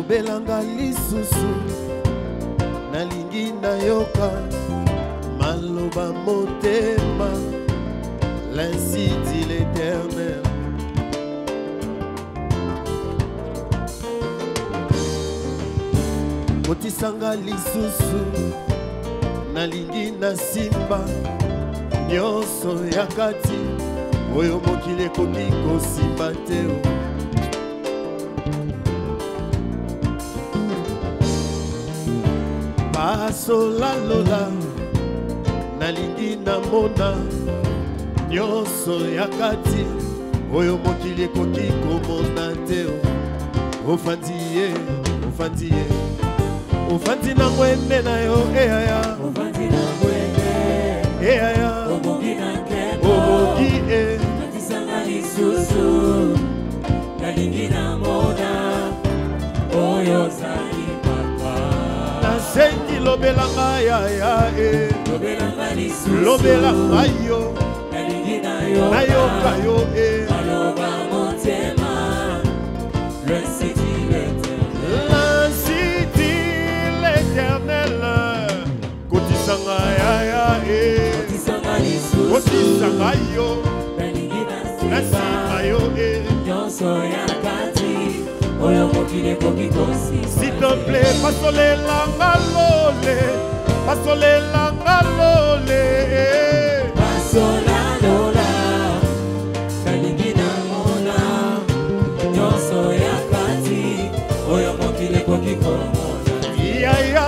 Belanga lisusu nalingi nayoka maloba motema, l'ainsi dit l'Éternel. Kotisanga lisusu nalingi nasimba nyonso ya kati oyo mokili ekoki kosimba te. Pasola lola nalingi namona nyonso ya kati oyo mokili ekoki komona te. Ofandi ye, ofandi ye, ofandi na mwende na yo eyaya, ofandi na mwende eyaya, obogi na nkebo, obogi e natisanga lisusu nalingi namona oyo zali nasengi lobelanga ya ya e lobelanga lisusu lobelanga yo nalingi nayoka yo e maloba motema, l'ainsi dit l'Éternel. L'ainsi dit l'Éternel. Kotisanga ya ya e Kotisanga lisusu kotisanga yo nalingi nasimba yo e nyonso ya kati oyo mokili ekoki kosimba. s'il te plaît pasolelanga lole, pasolelanga lole, pasola lola nalingi namona nyonso ya kati oyo mokili ekoki komona. yaya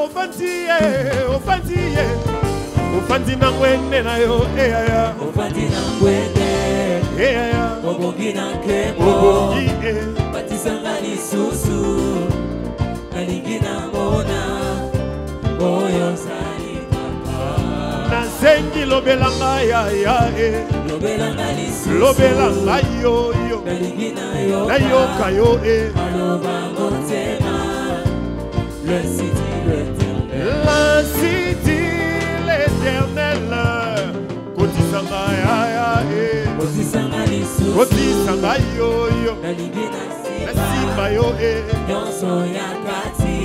ofandi ye, ofandi ye, ofandi na ngwende na yo eyaya, ofandi na ngwende eyaya, obogi na nkebo, obogi e batisanga lisusu nalingi namona oyo zali papa. nasengi lobelanga ya ya e lobelanga lisusu lobelanga yo yo nalingi nayoka yo e maloba motema, l'ainsi dit l'Éternel. l'ainsi dit l'Éternel. Kotisanga ya ya e kotisanga lisusu kotisanga yo yo nalingi nasimba yo e nyonso ya kati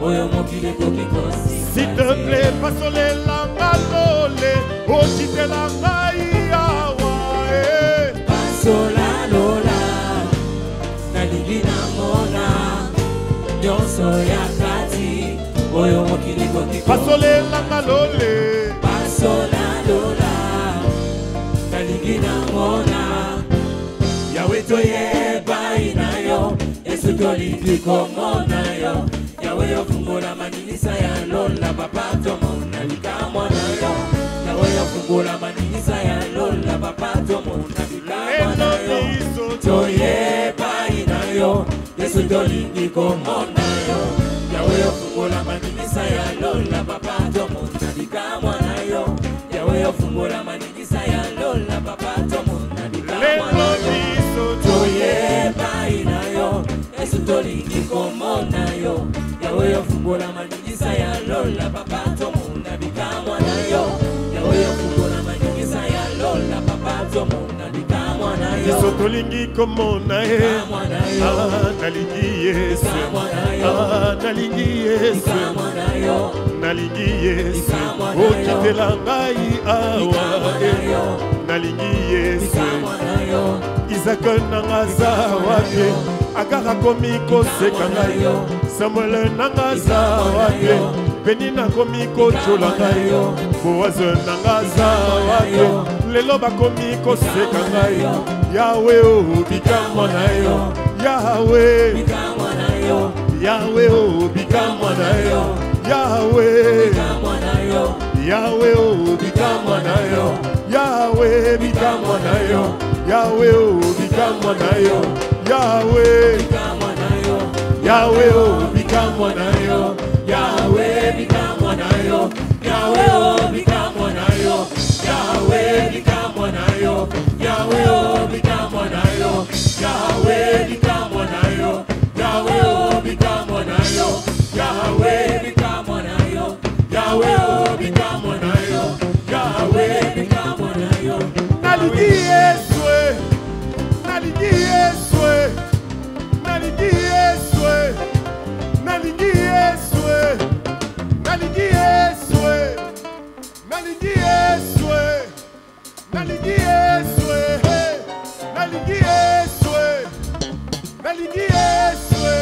oyo mokili ekoki kosimba. s'il te plaît pasolelanga lole okitelanga yawa e pasola lola nalingi namona nyonso ya kati oyo mokili ekoki pasolelanga lole pasola lola nalingi namona yawe toyeba inayo yesu tolingi komona yo yawe yofungula maninisa ya lola papa tomona likamwa na yo yawe yofungula maninisa ya lola papa tomona likamwa na yo toyeba inayo yesu tolingi komona yo yawe yofungula maninisa ya lola papa tomona likamwa na yo yawe yofungula maninisa ya lola papa tomona likamwa na yo toyeba inayo yesu tolingi komona yo yawe yofungula maninisa ya lola papa tomona likamwa na yo yawe yofungula maninisa ya lola papa tomona likamwa na yo yesu tolingi komona e nalingi yesu nalingi yesu nalingi yesu okitela ngai awa nalingi yesu Isaka nanga za wapi Agara komi koseka ngai Samuel nanga za wapi Penina komi kochola ngai Boaz nanga za wapi Lelo bakomi koseka ngai Yawe obika mwana yo Yahweh, bikamwa na yo, Yahweh, oh, bikamwa na yo, Yahweh, bikamwa na yo, Yahweh, oh, bikamwa na yo, Yahweh, bikamwa na yo, Yahweh, oh, bikamwa na yo, Yahweh, bikamwa na yo, Yahweh, oh, bikamwa na yo, Yahweh, bikamwa na yo, Yahweh, oh, bikamwa na yo, Yahweh, bikamwa na yo, Yahweh, oh, bikamwa na yo, Yahweh, bikamwa na yo, Yahweh, oh, bikamwa na yo, Yahweh, bikamwa na yo, Yahweh, oh, bikamwa na yo, Yahweh, bikamwa na yo. Naligi Yeswe, Naligi Yeswe, Naligi Yeswe, Naligi Yeswe, Naligi Yeswe, Naligi Yeswe, Naligi Yeswe, Naligi Yeswe, Naligi Yeswe,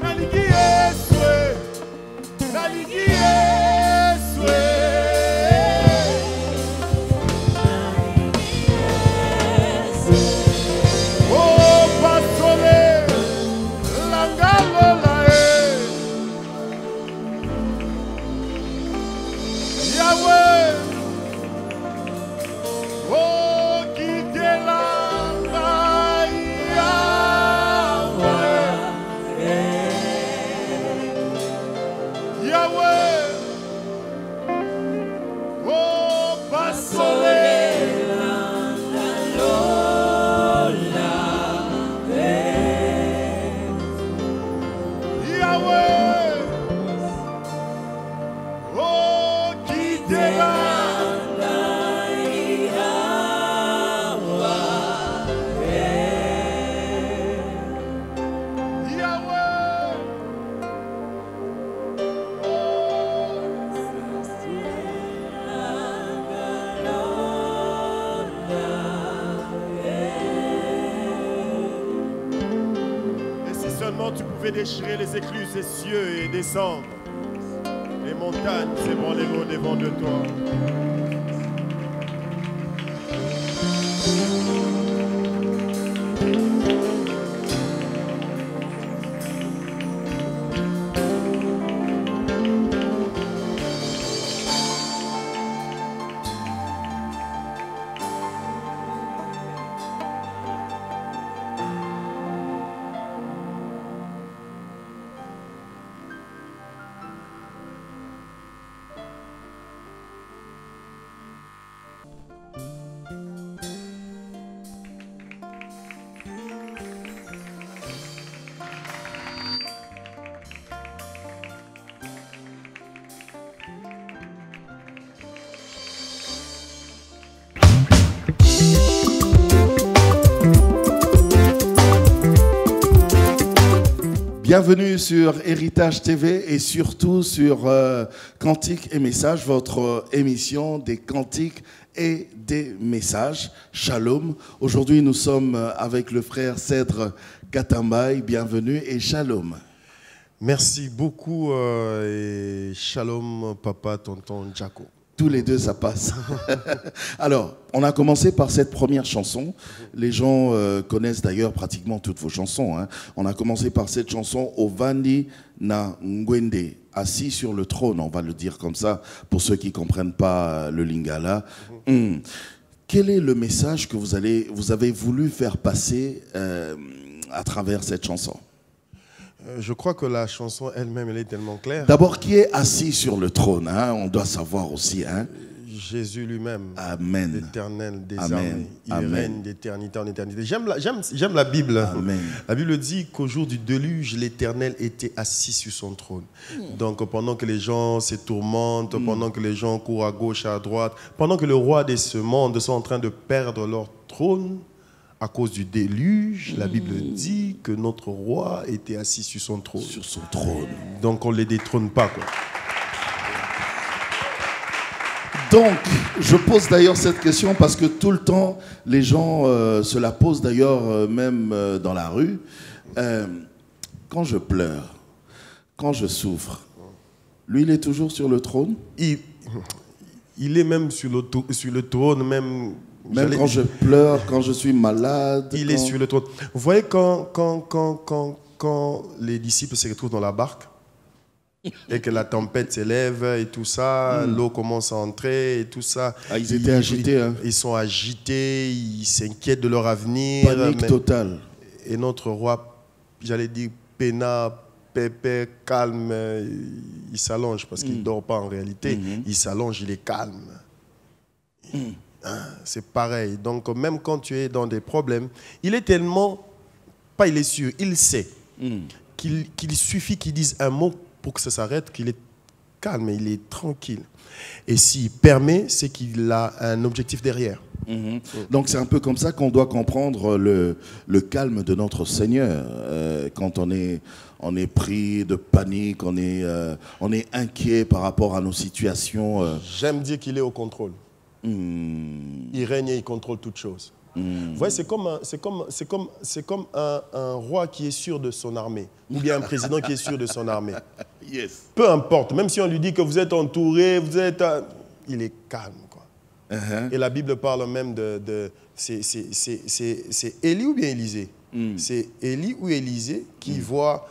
Naligi Yeswe, Naligi Yeswe. Oh, Pasole, Langalola, Yahweh, oh, Kidelanga, Yahweh, oh, Pasole. Yahweh, oh, Et si seulement tu pouvais déchirer les écluses des cieux et descendre, les montagnes s'ébranleront au-devant de toi. Bienvenue sur Héritage TV et surtout sur Cantiques et Messages, votre émission des cantiques et des messages. Shalom. Aujourd'hui, nous sommes avec le frère Cèdre Katambaye. Bienvenue et shalom. Merci beaucoup et shalom papa, tonton Jaco. Tous les deux, ça passe. Alors, on a commencé par cette première chanson. Les gens connaissent d'ailleurs pratiquement toutes vos chansons. Hein. On a commencé par cette chanson, Ovandi na Ngwende, assis sur le trône, on va le dire comme ça, pour ceux qui ne comprennent pas le lingala. Quel est le message que vous avez voulu faire passer à travers cette chanson? Je crois que la chanson elle-même, elle est tellement claire. D'abord, qui est assis sur le trône, hein? On doit savoir aussi. Hein? Jésus lui-même. Amen. L'éternel des Amen. armées. Il Amen. règne d'éternité en éternité. J'aime la Bible. Amen. La Bible dit qu'au jour du déluge, l'éternel était assis sur son trône. Donc pendant que les gens se tourmentent, pendant que les gens courent à gauche, à droite, pendant que le roi de ce monde sont en train de perdre leur trône, à cause du déluge, la Bible dit que notre roi était assis sur son trône. Sur son trône. Donc on ne les détrône pas, quoi. Donc, je pose d'ailleurs cette question parce que tout le temps, les gens se la posent d'ailleurs même dans la rue. Quand je pleure, quand je souffre, lui, il est toujours sur le trône? Il est même sur le trône, même Même quand je pleure, quand je suis malade. Il est sur le trône. Vous voyez quand les disciples se retrouvent dans la barque et que la tempête s'élève et tout ça, l'eau commence à entrer et tout ça. Ah, ils étaient agités. Hein. Ils sont agités, ils s'inquiètent de leur avenir. Panique totale. Et notre roi, j'allais dire, Péna, Pépé, calme, il s'allonge parce qu'il ne dort pas en réalité. Il s'allonge, il est calme. C'est pareil. Donc même quand tu es dans des problèmes, il est tellement, pas il est sûr, il sait qu'il suffit qu'il dise un mot pour que ça s'arrête, qu'il est calme, il est tranquille. Et s'il permet, c'est qu'il a un objectif derrière. Donc c'est un peu comme ça qu'on doit comprendre le calme de notre Seigneur. Quand on est pris de panique, on est inquiet par rapport à nos situations. J'aime dire qu'il est au contrôle. Il règne et il contrôle toutes choses. Vous voyez, c'est comme un roi qui est sûr de son armée, ou bien un président qui est sûr de son armée. Yes. Peu importe, même si on lui dit que vous êtes entouré, il est calme, quoi. Et la Bible parle même c'est Élie ou bien Élisée? C'est Élie ou Élisée qui voit,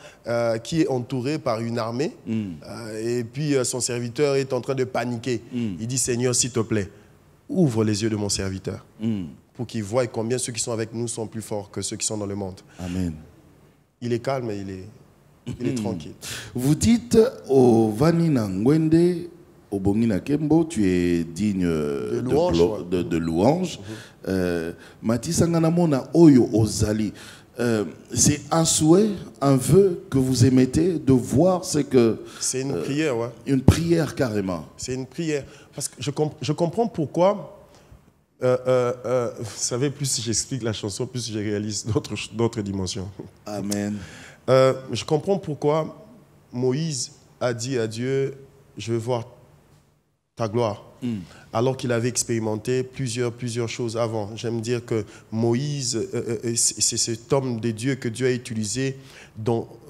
qui est entouré par une armée, et puis son serviteur est en train de paniquer. Il dit, Seigneur, s'il te plaît, ouvre les yeux de mon serviteur pour qu'il voie combien ceux qui sont avec nous sont plus forts que ceux qui sont dans le monde. Amen. Il est calme et il est tranquille. Vous dites au Vanina Ngwende, au Bongina Kembo, tu es digne de louange. Matisangana Oyo Ozali. C'est un souhait, un vœu que vous émettez de voir ce que... C'est une prière, ouais. Une prière carrément. C'est une prière. Parce que je comprends pourquoi... vous savez, plus j'explique la chanson, plus je réalise d'autres dimensions. Amen. Je comprends pourquoi Moïse a dit à Dieu, je veux voir ta gloire. Alors qu'il avait expérimenté plusieurs choses avant. J'aime dire que Moïse, c'est cet homme de Dieu que Dieu a utilisé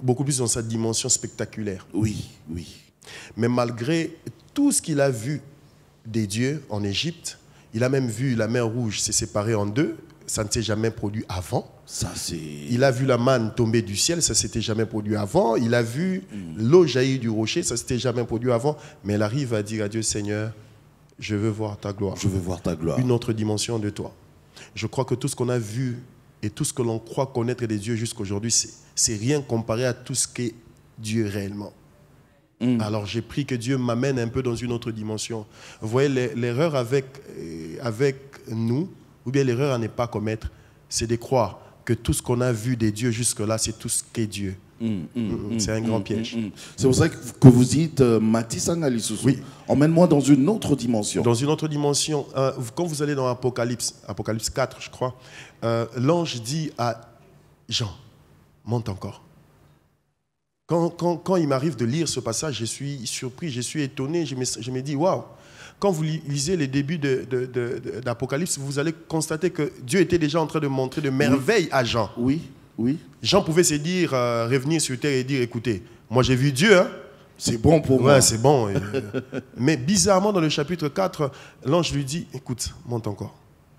beaucoup plus dans sa dimension spectaculaire. Oui, oui. Mais malgré tout ce qu'il a vu des dieux en Égypte, il a même vu la mer Rouge s'est séparée en deux. Ça ne s'est jamais produit avant. Il a vu la manne tomber du ciel, ça ne s'était jamais produit avant. Il a vu l'eau jaillir du rocher, ça ne s'était jamais produit avant. Mais il arrive à dire à Dieu, Seigneur, je veux voir ta gloire. Je veux voir ta gloire. Une autre dimension de toi. Je crois que tout ce qu'on a vu et tout ce que l'on croit connaître des dieux jusqu'à aujourd'hui, c'est rien comparé à tout ce qu'est Dieu réellement. Alors j'ai pris que Dieu m'amène un peu dans une autre dimension. Vous voyez, l'erreur avec nous, ou bien l'erreur à ne pas commettre, c'est de croire que tout ce qu'on a vu des dieux jusque-là, c'est tout ce qu'est Dieu. C'est un grand piège. C'est pour ça que vous dites Matisanga Lisusu. Oui. Emmène-moi dans une autre dimension. Dans une autre dimension. Quand vous allez dans Apocalypse 4, je crois, l'ange dit à Jean, monte encore. Quand il m'arrive de lire ce passage, je suis surpris, je suis étonné, je me dis, waouh. Quand vous lisez les débuts d'Apocalypse, vous allez constater que Dieu était déjà en train de montrer de merveilles à Jean. Oui, oui. Jean pouvait se dire, revenir sur terre et dire, écoutez, moi j'ai vu Dieu, hein. C'est bon pour moi. Ouais, c'est bon. Mais bizarrement, dans le chapitre 4, l'ange lui dit, écoute, monte encore.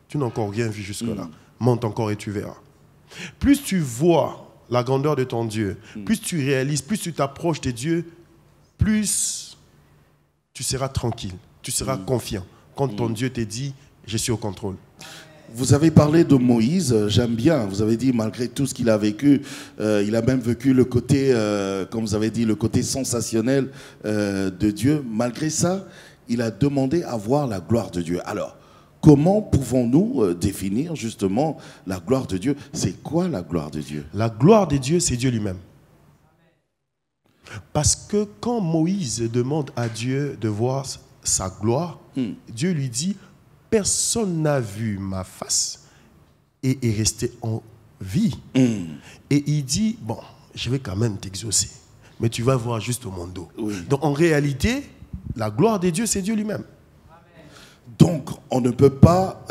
Tu n'as encore rien vu jusque-là. Monte encore et tu verras. Plus tu vois la grandeur de ton Dieu, plus tu réalises, plus tu t'approches de Dieu, plus tu seras tranquille, tu seras confiant. Quand ton Dieu te dit, je suis au contrôle. Vous avez parlé de Moïse, j'aime bien. Vous avez dit, malgré tout ce qu'il a vécu, il a même vécu le côté, comme vous avez dit, le côté sensationnel de Dieu. Malgré ça, il a demandé à voir la gloire de Dieu. Alors, comment pouvons-nous définir justement la gloire de Dieu? C'est quoi la gloire de Dieu? La gloire de Dieu, c'est Dieu lui-même. Parce que quand Moïse demande à Dieu de voir sa gloire, Dieu lui dit, personne n'a vu ma face et est resté en vie. Et il dit, bon, je vais quand même t'exaucer, mais tu vas voir juste mon dos. Oui. Donc en réalité, la gloire de Dieu, c'est Dieu lui-même. Donc, on ne peut pas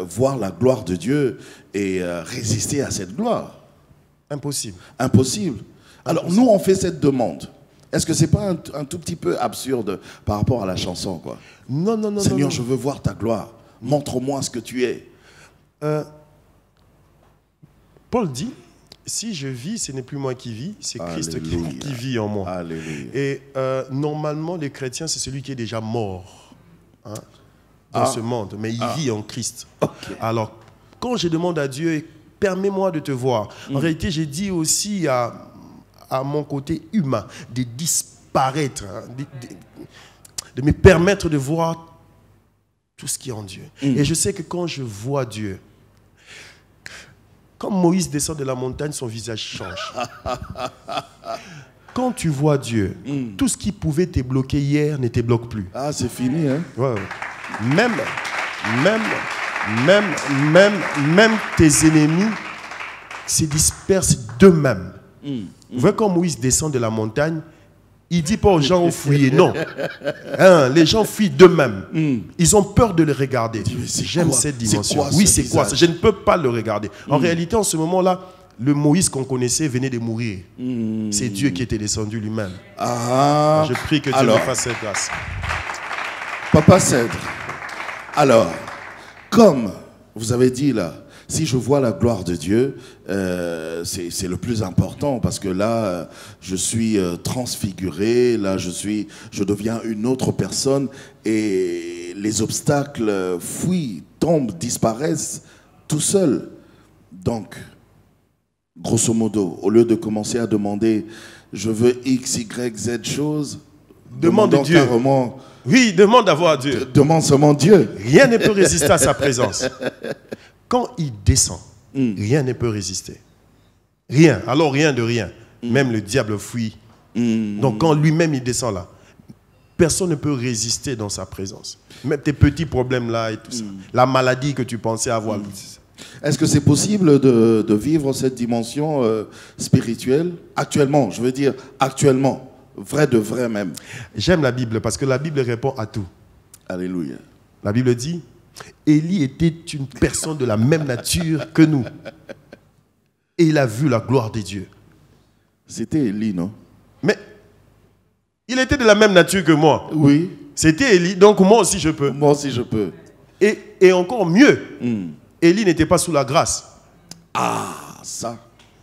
voir la gloire de Dieu et résister à cette gloire. Impossible. Impossible. Alors, nous, on fait cette demande. Est-ce que ce n'est pas un tout petit peu absurde par rapport à la chanson, quoi? Non. Seigneur, je veux voir ta gloire. Montre-moi ce que tu es. Paul dit, si je vis, ce n'est plus moi qui vis, c'est Christ qui vit en moi. Alléluia. Et normalement, les chrétiens, c'est celui qui est déjà mort dans ce monde, mais il vit en Christ. Okay. Alors, quand je demande à Dieu, permets-moi de te voir, en réalité, j'ai dit aussi à mon côté humain de disparaître, de me permettre de voir tout ce qui est en Dieu. Et je sais que quand je vois Dieu, quand Moïse descend de la montagne, son visage change. Quand tu vois Dieu, tout ce qui pouvait te bloquer hier ne te bloque plus. Ah, c'est fini, hein? Ouais. Même tes ennemis se dispersent d'eux-mêmes. Vous voyez, quand Moïse descend de la montagne, il ne dit pas aux gens de fuir, non. Les gens fuient d'eux-mêmes. Ils ont peur de le regarder. J'aime cette dimension. Oui, c'est quoi? Je ne peux pas le regarder. En réalité, en ce moment-là, le Moïse qu'on connaissait venait de mourir. C'est Dieu qui était descendu lui-même. Je prie que Dieu me fasse cette grâce. Papa Cèdre, alors, comme vous avez dit là, si je vois la gloire de Dieu, c'est le plus important parce que là, je suis transfiguré, là, je deviens une autre personne et les obstacles fuient, tombent, disparaissent tout seuls. Donc, grosso modo, au lieu de commencer à demander je veux X, Y, Z choses, demande Dieu. Carrément, oui, demande à voir Dieu. Demande seulement Dieu. Rien ne peut résister à sa présence. Quand il descend, rien ne peut résister. Rien. Alors rien de rien. Même le diable fuit. Donc quand lui-même il descend là, personne ne peut résister dans sa présence. Même tes petits problèmes là et tout ça. La maladie que tu pensais avoir. Est-ce que c'est possible de vivre cette dimension spirituelle actuellement? Je veux dire actuellement. Vrai de vrai même. J'aime la Bible parce que la Bible répond à tout. Alléluia. La Bible dit, Élie était une personne de la même nature que nous. Et il a vu la gloire de Dieu. C'était Élie, non? Mais il était de la même nature que moi. Oui. C'était Élie, donc moi aussi je peux. Moi aussi je peux. Et encore mieux, Élie n'était pas sous la grâce. Ah, ça.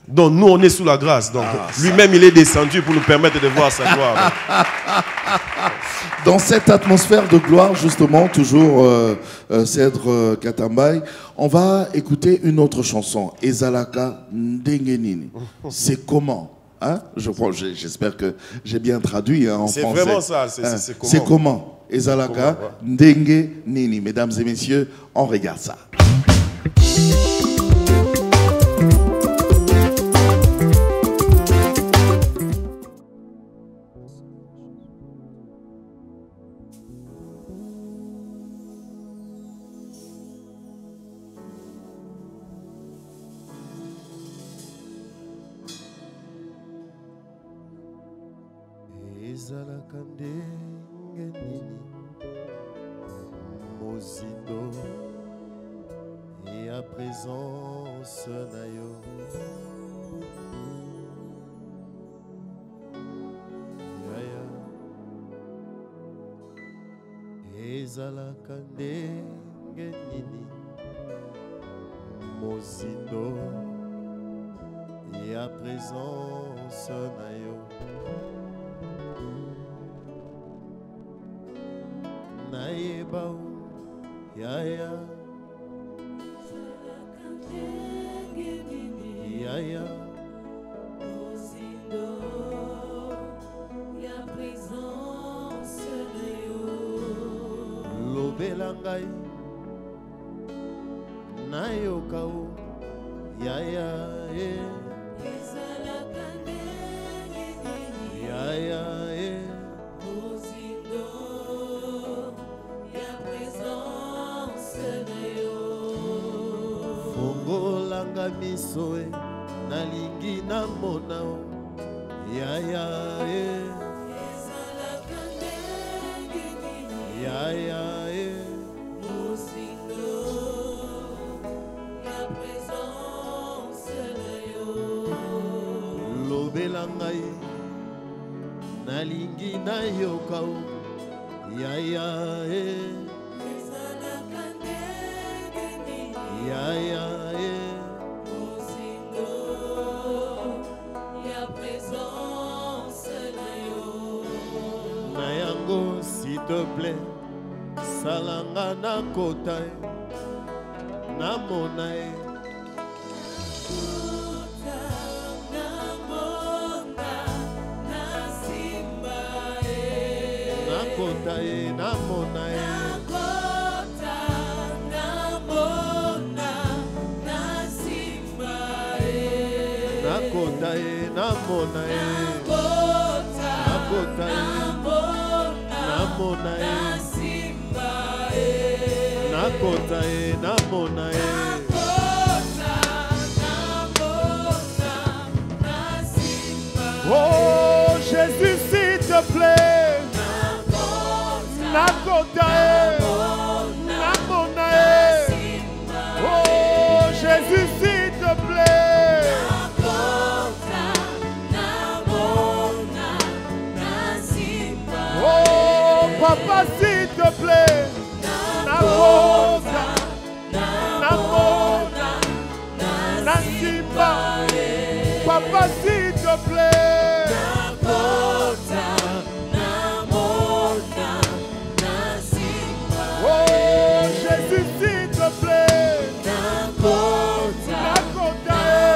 Donc nous on est sous la grâce. Donc lui-même il est descendu pour nous permettre de voir sa gloire. Dans cette atmosphère de gloire justement, toujours Cèdre Katambaye, on va écouter une autre chanson, Ezalaka Ndengenini. C'est comment? Hein? J'espère que j'ai bien traduit en français. C'est vraiment ça, c'est comment? C'est comment? Ezalaka Ndengenini. Mesdames et messieurs, on regarde ça. ezalaka ndenge nini mozindo ya présence na yo yaya ezalaka ndenge nini mozindo ya présence na yo nayeba yaya yaya mozindo ya présence na yo lobela ngai nayoka o yaya ezalaka ndenge nini yaya mozindo ya présence na yo fongolanga miso nalingi namona o yaya ezalaka ndenge nini yaya mozindo ya présence na yo lobela ngai nalingi nayoka o yaya ezalaka ndenge Yaya, Mozingo, ya présence na yo. Nayango, s'il te plaît, salanga na kota, na monae. Kota na mona na simba Na kota, na monae. Kota na mona na simba Na kota, na monae. Kota Na kota, na mona na monae. na simba Na kota, na monae. Oh Jésus, s'il te plaît, Nakotae, Namonae. Oh Jésus, s'il te plaît, oh Papa, s'il te plaît, Nakota, Namona, Nasimba. Papa, s'il te plaît. Oh Jésus, s'il te plaît. Nakotae,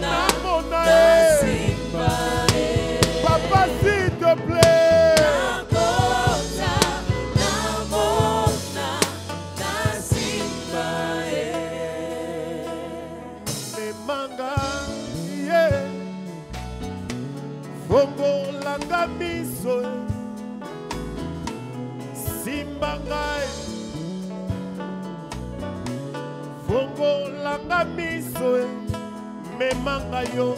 Namonae. Papa, s'il te plaît. Nemanga, yeah. Fongo langa miso, simba ngai. Fongo langa miso, memanga yo,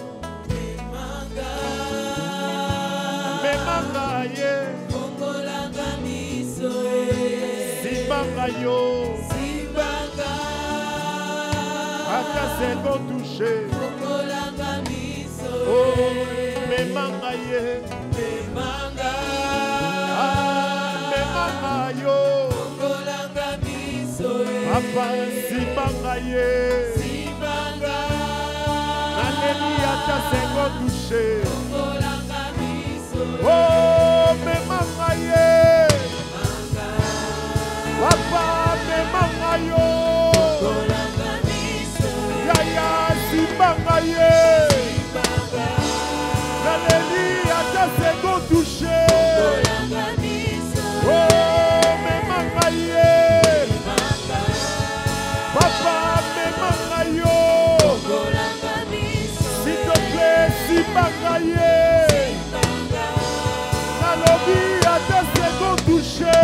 memanga ye, simba yo, ata second touché, oh memanga ye, memanga yo, papa simba ye. Naleli ata second touché. Oh, memanga ye. Papa, memanga yo. Yaya, simbanga ye. Naleli ata second touché. Oh, memanga ye. Papa, memanga yo. S'il te plaît, simbanga ye. Nalobi ata second touché.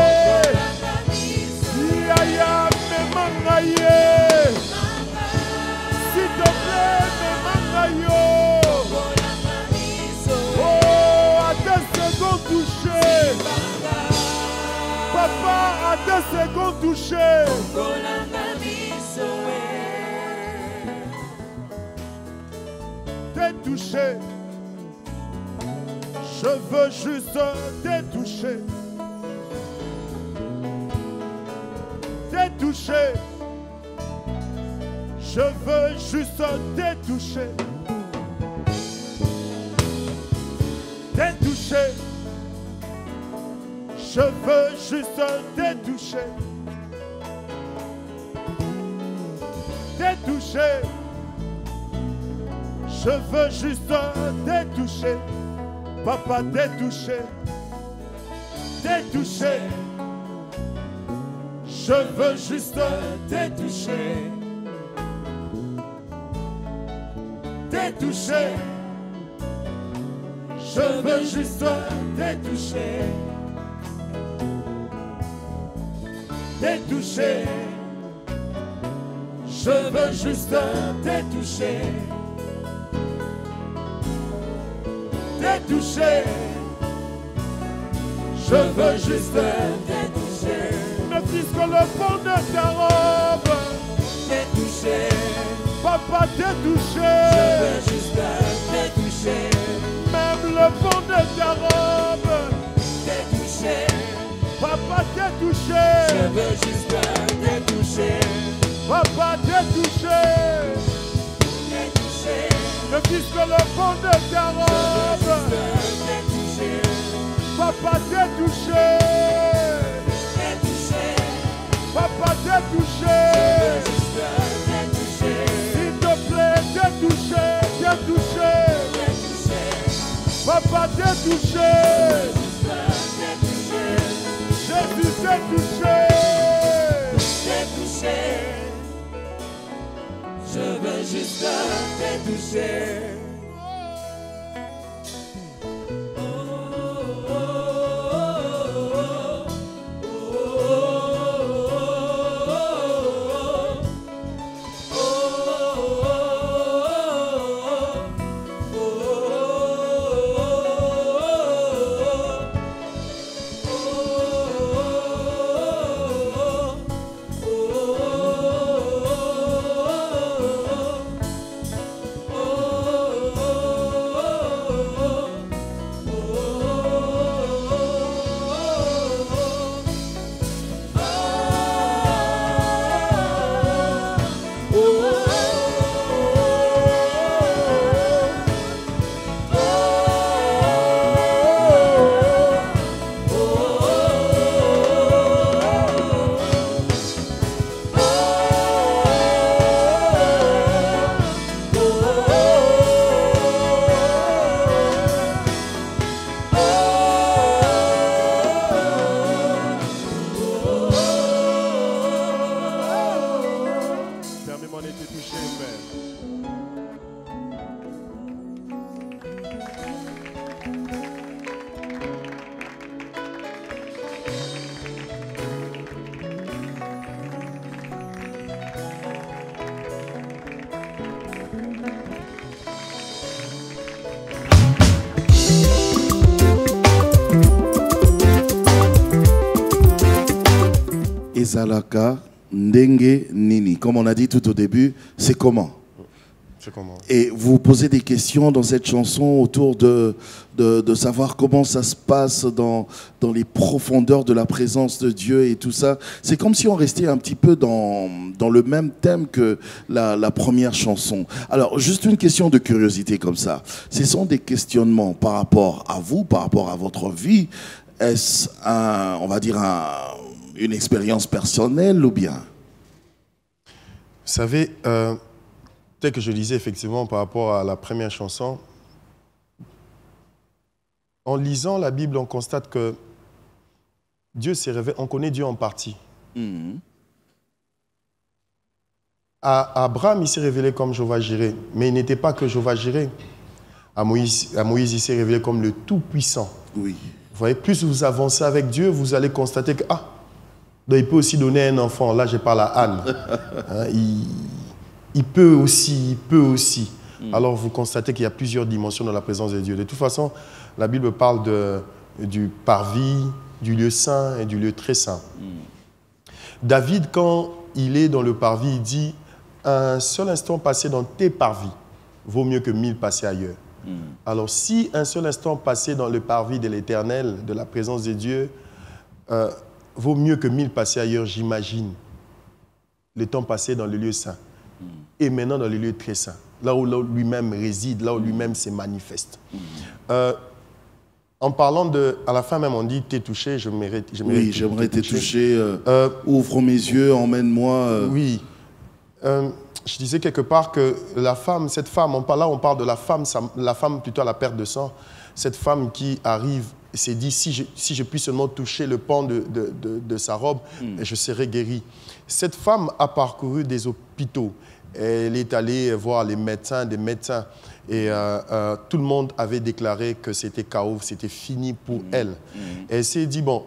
Yaya, memanga ye. S'il te plaît, memanga yo. Oh, ata second touché. Papa, ata second touché. T'es touché. Je veux juste te toucher. T'es touché. Je veux juste te toucher. T'es touché. Je veux juste te toucher. T'es touché. Je veux juste te toucher. Papa, t'es touché. T'es touché. Je veux juste te toucher. T'es touché. Je veux juste te toucher. T'es touché. Je veux juste te toucher. T'es touché. Je veux juste te toucher. Ne fût-ce que le fond de ta robe. T'es touché. Papa, t'es touché. Je veux juste te toucher. Même le fond de ta robe. T'es touché. Papa, t'es touché. Je veux juste te toucher. Papa, t'es jusque le fond de ta robe. Papa, t'es touché. Papa, t'es touché. S'il te plaît, t'es touché. T'es touché. Papa, t'es touché. Jésus, t'es touché. Je veux juste te toucher. Ezalaka ndenge nini. Comme on a dit tout au début, c'est comment? C'est comment? Et vous posez des questions dans cette chanson autour de savoir comment ça se passe dans les profondeurs de la présence de Dieu et tout ça. C'est comme si on restait un petit peu dans le même thème que la première chanson. Alors, juste une question de curiosité comme ça. Ce sont des questionnements par rapport à vous, par rapport à votre vie. Est-ce on va dire une expérience personnelle ou bien? Vous savez, tel que je disais effectivement par rapport à la première chanson, en lisant la Bible, on constate que Dieu s'est révélé, on connaît Dieu en partie. À Abraham, il s'est révélé comme Jéhovah-Jireh, mais il n'était pas que Jéhovah-Jireh. À Moïse, il s'est révélé comme le Tout-Puissant. Oui. Vous voyez, plus vous avancez avec Dieu, vous allez constater que, donc il peut aussi donner un enfant. Là, je parle à Anne. Hein, il peut aussi. Alors, vous constatez qu'il y a plusieurs dimensions dans la présence de Dieu. De toute façon, la Bible parle du parvis, du lieu saint et du lieu très saint. David, quand il est dans le parvis, il dit « Un seul instant passé dans tes parvis vaut mieux que 1000 passés ailleurs. » Alors, si un seul instant passé dans le parvis de l'Éternel, de la présence de Dieu, vaut mieux que 1000 passés ailleurs, j'imagine, le temps passé dans le lieu saint. Et maintenant dans le lieu très saint, là où lui-même réside, là où lui-même se manifeste. En parlant à la fin même, on dit « t'es touché, j'aimerais t'es touché. Ouvre mes yeux, emmène-moi. Oui. Je disais quelque part que la femme, cette femme, on parle de la femme plutôt à la perte de sang, cette femme qui arrive et s'est dit, si je puis seulement toucher le pan de sa robe, je serai guéri. Cette femme a parcouru des hôpitaux. Elle est allée voir des médecins, et tout le monde avait déclaré que c'était chaos, c'était fini pour elle. Et elle s'est dit, bon,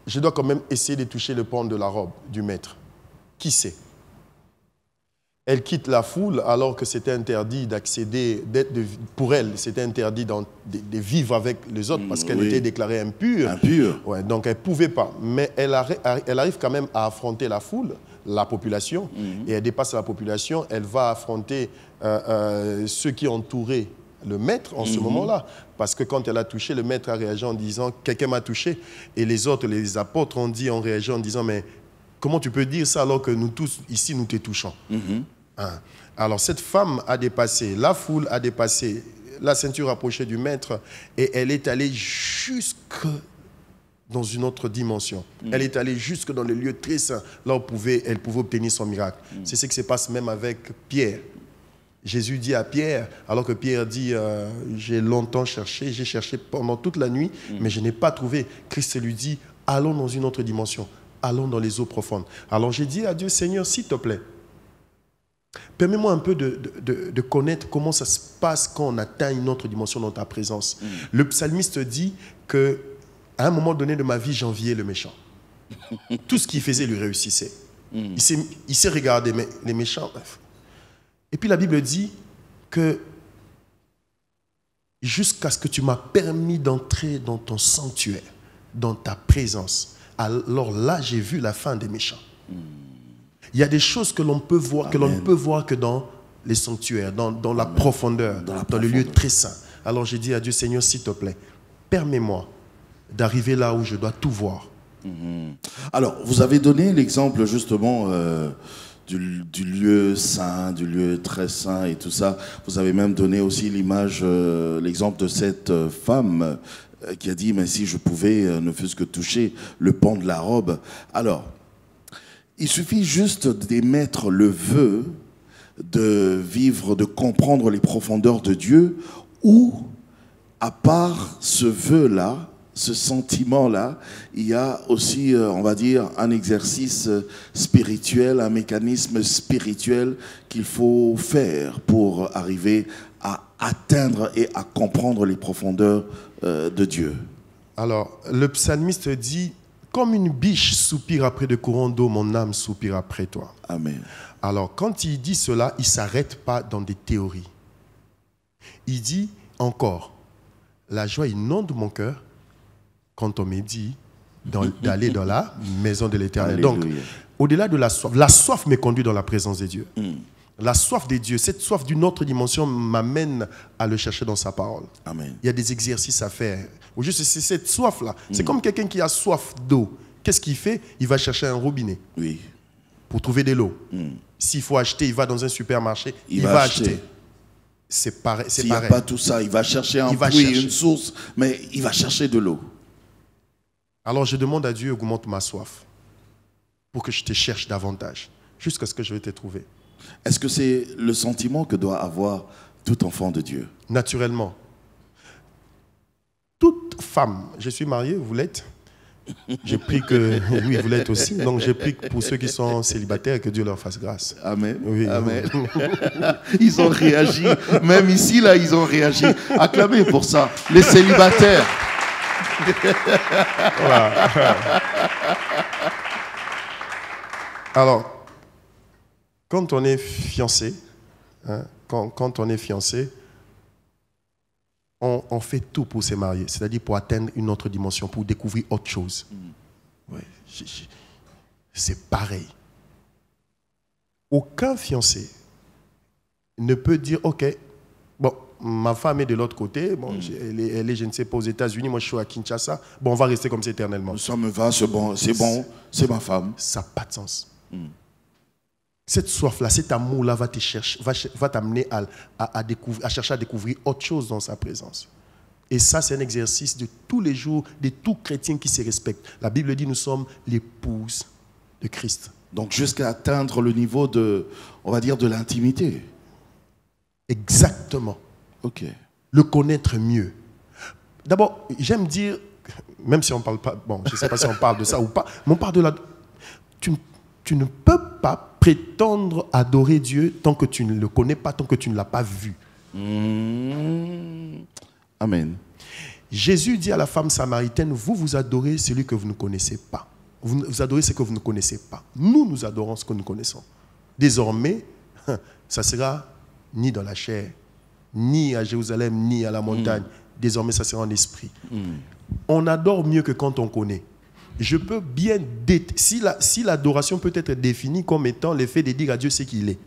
je dois quand même essayer de toucher le pan de la robe du maître. Qui sait? Elle quitte la foule alors que c'était interdit d'accéder, pour elle, c'était interdit de vivre avec les autres parce qu'elle était déclarée impure. Ouais, donc elle ne pouvait pas. Mais elle arrive quand même à affronter la foule, la population, et elle dépasse la population. Elle va affronter ceux qui entouraient le maître en ce moment-là. Parce que quand elle a touché, le maître a réagi en disant « quelqu'un m'a touché ». Et les autres, les apôtres ont réagi en disant « mais comment tu peux dire ça alors que nous tous, ici, nous te touchons ?» Hein. Alors cette femme a dépassé, la foule a dépassé, la ceinture rapprochée du maître, et elle est allée jusque dans une autre dimension. Elle est allée jusque dans le lieu très saint, là où elle pouvait obtenir son miracle. C'est ce qui se passe même avec Pierre. Jésus dit à Pierre, alors que Pierre dit j'ai longtemps cherché, j'ai cherché pendant toute la nuit, mais je n'ai pas trouvé. Christ lui dit, allons dans une autre dimension, allons dans les eaux profondes. Alors j'ai dit à Dieu, Seigneur, s'il te plaît, permets-moi un peu de connaître comment ça se passe quand on atteint une autre dimension dans ta présence. Le psalmiste dit qu'à un moment donné de ma vie, j'enviais le méchant. Tout ce qu'il faisait lui réussissait. Il s'est regardé, mais les méchants... Bref. Et puis la Bible dit que jusqu'à ce que tu m'as permis d'entrer dans ton sanctuaire, dans ta présence, alors là j'ai vu la fin des méchants. Il y a des choses que l'on peut voir, que l'on ne peut voir que dans les sanctuaires, dans la profondeur, dans le lieu très saint. Alors j'ai dit à Dieu, Seigneur, s'il te plaît, permets-moi d'arriver là où je dois tout voir. Alors, vous avez donné l'exemple justement du lieu saint, du lieu très saint et tout ça. Vous avez même donné aussi l'image, l'exemple de cette femme qui a dit, mais si je pouvais ne fût-ce que toucher le pan de la robe. Alors, il suffit juste d'émettre le vœu de vivre, de comprendre les profondeurs de Dieu, ou à part ce vœu-là, ce sentiment-là, il y a aussi, on va dire, un exercice spirituel, un mécanisme spirituel qu'il faut faire pour arriver à atteindre et à comprendre les profondeurs de Dieu. Alors, le psalmiste dit, comme une biche soupire après de courants d'eau, mon âme soupire après toi. Amen. Alors, quand il dit cela, il ne s'arrête pas dans des théories. Il dit encore, la joie inonde mon cœur quand on me dit d'aller dans la maison de l'Éternel. Donc, au-delà de la soif me conduit dans la présence de Dieu. La soif de Dieu, cette soif d'une autre dimension m'amène à le chercher dans sa parole. Amen. Il y a des exercices à faire. Ou juste, c'est cette soif-là. C'est comme quelqu'un qui a soif d'eau. Qu'est-ce qu'il fait? Il va chercher un robinet pour trouver de l'eau. S'il faut acheter, il va dans un supermarché, il va acheter. C'est pareil. S'il n'y a pas tout ça, il va chercher un puits, une source, mais il va chercher de l'eau. Alors je demande à Dieu, augmente ma soif pour que je te cherche davantage, jusqu'à ce que je vais te trouver. Est-ce que c'est le sentiment que doit avoir tout enfant de Dieu? Naturellement. Toute femme, je suis marié, vous l'êtes? J'ai pris que, oui, vous l'êtes aussi, donc j'ai pris que pour ceux qui sont célibataires, que Dieu leur fasse grâce. Amen. Oui, Amen. Ils ont réagi, même ici, là, ils ont réagi. Acclamez pour ça, les célibataires. Alors, quand on est fiancé, quand on est fiancé, on fait tout pour se marier, c'est-à-dire pour atteindre une autre dimension, pour découvrir autre chose. Ouais, c'est pareil. Aucun fiancé ne peut dire, ok, bon, ma femme est de l'autre côté, bon, elle est, je ne sais pas, aux États-Unis, moi je suis à Kinshasa, bon, on va rester comme ça éternellement. Ça me va, c'est bon, c'est ma femme. Ça n'a pas de sens. Cette soif-là, cet amour-là va t'amener à chercher à découvrir autre chose dans sa présence. Et ça, c'est un exercice de tous les jours, de tout chrétien qui se respecte. La Bible dit, nous sommes l'épouse de Christ. Donc jusqu'à atteindre le niveau de, on va dire, de l'intimité. Exactement. Ok. Le connaître mieux. D'abord, j'aime dire, même si on ne parle pas, bon, je ne sais pas si on parle de ça ou pas, mais on parle de la... Tu ne peux pas prétendre adorer Dieu tant que tu ne le connais pas, tant que tu ne l'as pas vu. Amen. Jésus dit à la femme samaritaine, vous adorez celui que vous ne connaissez pas. Vous adorez ce que vous ne connaissez pas. Nous adorons ce que nous connaissons. Désormais, ça sera ni dans la chair, ni à Jérusalem, ni à la montagne. Désormais, ça sera en esprit. On adore mieux que quand on connaît. Je peux bien... Si l'adoration peut être définie comme étant le fait de dire à Dieu ce qu'il est.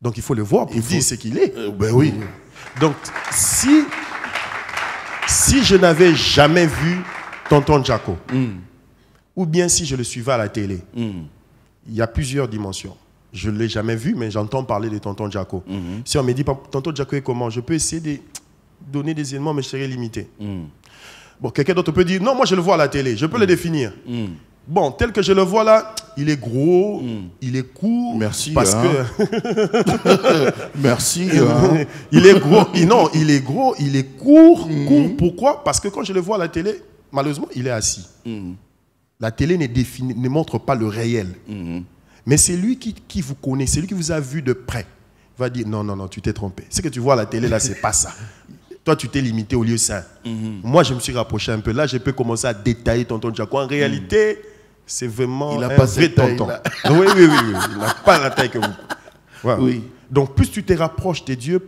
Donc, il faut le voir pour dire ce qu'il est. Ben oui. Donc, si je n'avais jamais vu Tonton Jaco, ou bien si je le suivais à la télé, il y a plusieurs dimensions. Je ne l'ai jamais vu, mais j'entends parler de tonton Jaco. Si on me dit, tonton Jaco est comment, je peux essayer de donner des éléments, mais je serai limité. Bon, quelqu'un d'autre peut dire, non, moi je le vois à la télé, je peux le définir. Bon, tel que je le vois là, il est gros, il est court. Merci. Parce que... Merci. Il est gros, non, il est gros, il est court. Court, pourquoi? Parce que quand je le vois à la télé, malheureusement, il est assis. La télé ne montre pas le réel. Mais c'est lui qui vous connaît, c'est lui qui vous a vu de près. Il va dire, non, non, non, tu t'es trompé. Ce que tu vois à la télé, là, c'est pas ça. Toi, tu t'es limité au lieu sain. Moi, je me suis rapproché un peu. Là, je peux commencer à détailler tonton Jaco. En réalité, c'est vraiment il a pas vrai tonton. Oui. Il n'a pas la taille que vous. Voilà. Oui. Donc, plus tu te rapproches de Dieu,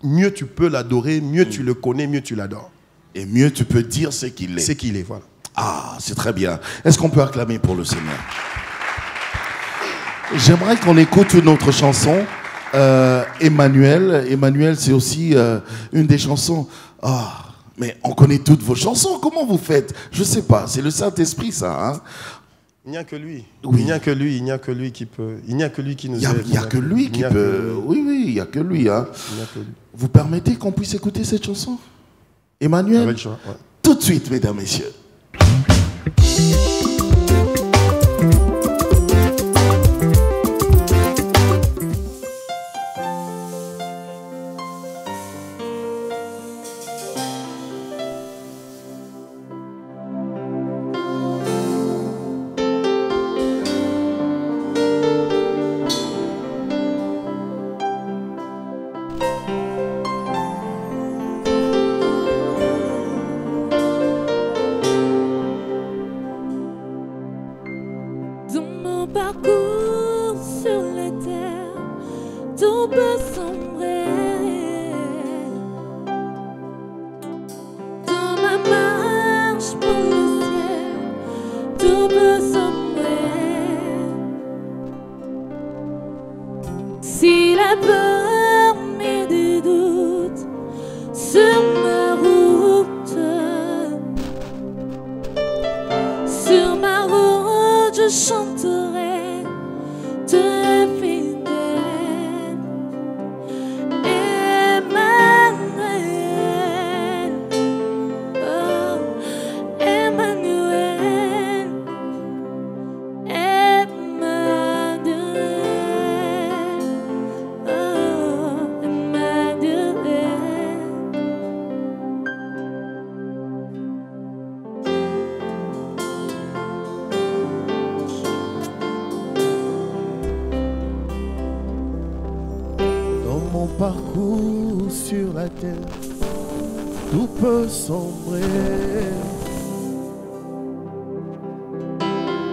mieux tu peux l'adorer, mieux tu le connais, mieux tu l'adores. Et mieux tu peux dire ce qu'il est. Ce qu'il est, voilà. Ah, c'est très bien. Est-ce qu'on peut acclamer pour le Seigneur? J'aimerais qu'on écoute une autre chanson. Emmanuel. Emmanuel, c'est aussi une des chansons. Ah, mais on connaît toutes vos chansons. Comment vous faites? Je sais pas. C'est le Saint-Esprit, ça. Hein? Il n'y a que lui. Oui. Il n'y a que lui. Il n'y a que lui qui peut. Il n'y a que lui qui nous aide. Il n'y a que lui qui peut. Oui, il n'y a que lui. Hein. Il n'y a que lui. Vous permettez qu'on puisse écouter cette chanson? Emmanuel? Avec joie, ouais. Tout de suite, mesdames, messieurs. Parcours sur la terre, tout peut sombrer. Dans ma marche pour le ciel, tout peut sombrer. Si la peur met des doutes sur ma route, je chanterai. Parcours sur la terre, tout peut sombrer.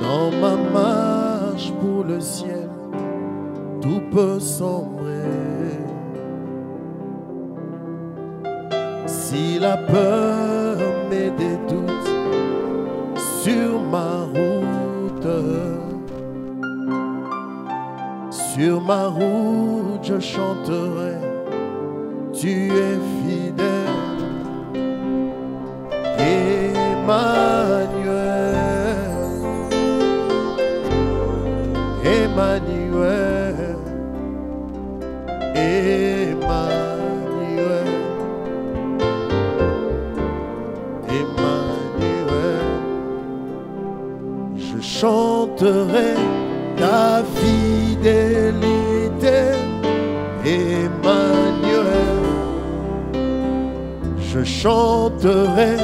Dans ma marche pour le ciel, tout peut sombrer. Si la peur met des doutes sur ma route, sur ma route je chanterai, tu es fidèle, Emmanuel, Emmanuel, Emmanuel, Emmanuel, je chanterai ta fidélité, Emmanuel, je chanterai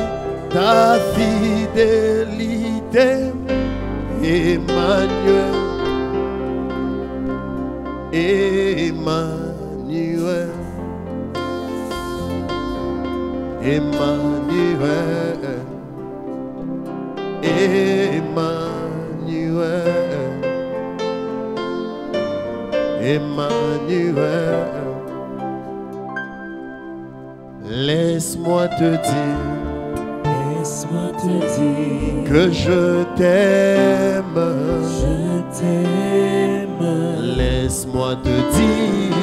ta fidélité, Emmanuel, Emmanuel, Emmanuel, Emmanuel, Emmanuel. Laisse-moi te dire que je t'aime, laisse-moi te dire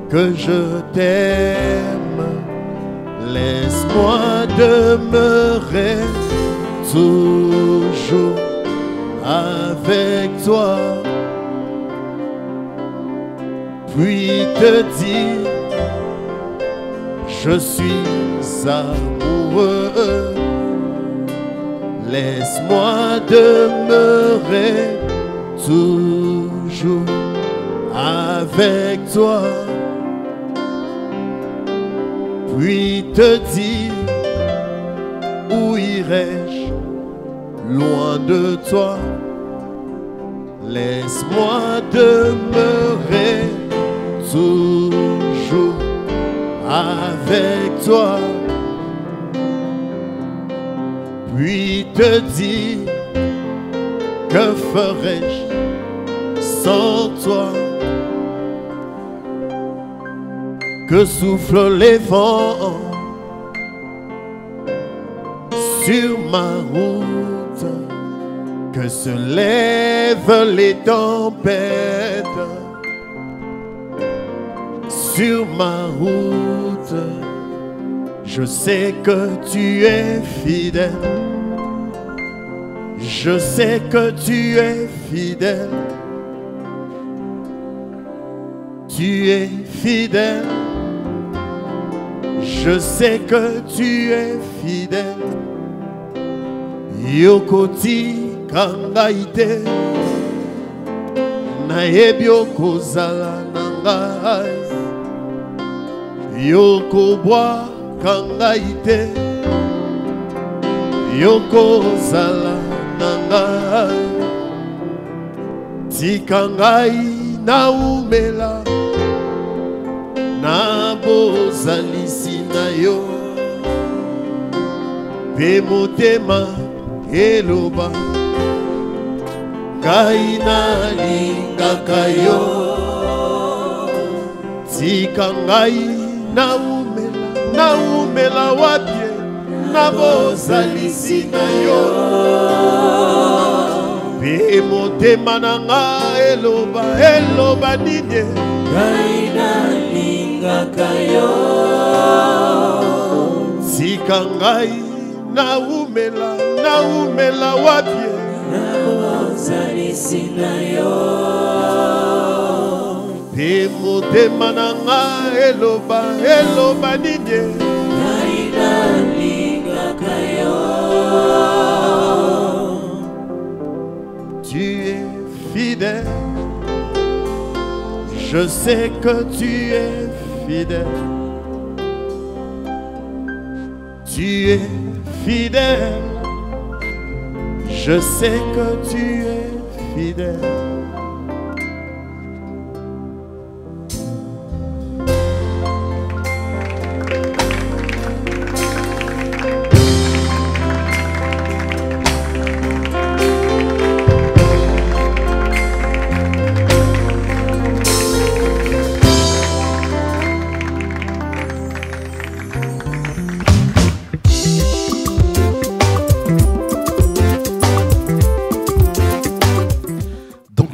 que je t'aime, laisse-moi demeurer toujours à avec toi, puis te dire, je suis amoureux. Laisse-moi demeurer toujours avec toi, puis te dire, où irai-je loin de toi? Laisse-moi demeurer toujours avec toi, puis te dire, que ferais-je sans toi? Que soufflent les vents sur ma route, que se lèvent les tempêtes sur ma route, je sais que tu es fidèle. Je sais que tu es fidèle. Tu es fidèle. Je sais que tu es fidèle. Yokoti kangaite nayebi okozala nangai. Yokobwa kangaite yokozala nangai. Tika ngai naumela nabozalisi na yo, pe motema eloba ngai nalingaka yo. Tika ngai naumela wapie nabozalisi na yo, pe motema na nga eloba nini ngai nalingaka yo. Tika ngai naumela wapie nabozalisi na yo, pe motema na nga eloba nini ngai nalingaka yo. Tu es fidèle. Je sais que tu es fidèle. Tu es fidèle. Je sais que tu es fidèle.